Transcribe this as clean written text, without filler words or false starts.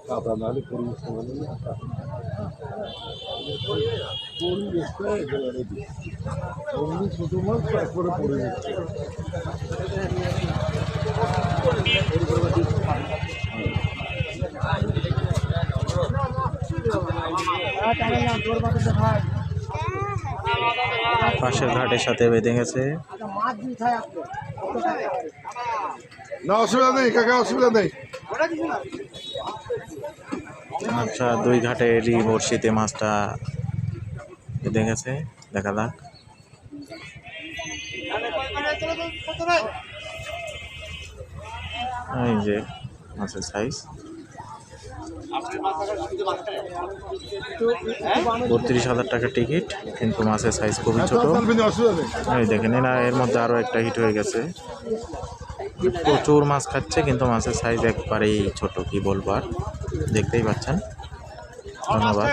কাদা নাহলে পরিবেশটা ভালো না, পরিবেশটা একেবারে এমনি ছোটো মাছ, তারপরে পরিবেশ। পাশের ঘাটের সাথে বেঁধে গেছে। না অসুবিধা নেই কাকা, অসুবিধা নেই। আচ্ছা, দুই ঘাটেরই বড়শিতে মাছটা বেঁধে গেছে, দেখা যাক। এই যে মাছের সাইজ ৩২,০০০ টাকা টিকিট, কিন্তু মাছের সাইজ খুবই ছোট। এই দেখেন, না এর মধ্যে আরো একটা হিট হয়ে গেছে। প্রচুর মাছ খাচ্ছে, কিন্তু মাছের সাইজ একবারেই ছোট, কি বলবো আর, দেখতেই পাচ্ছেন। ধন্যবাদ।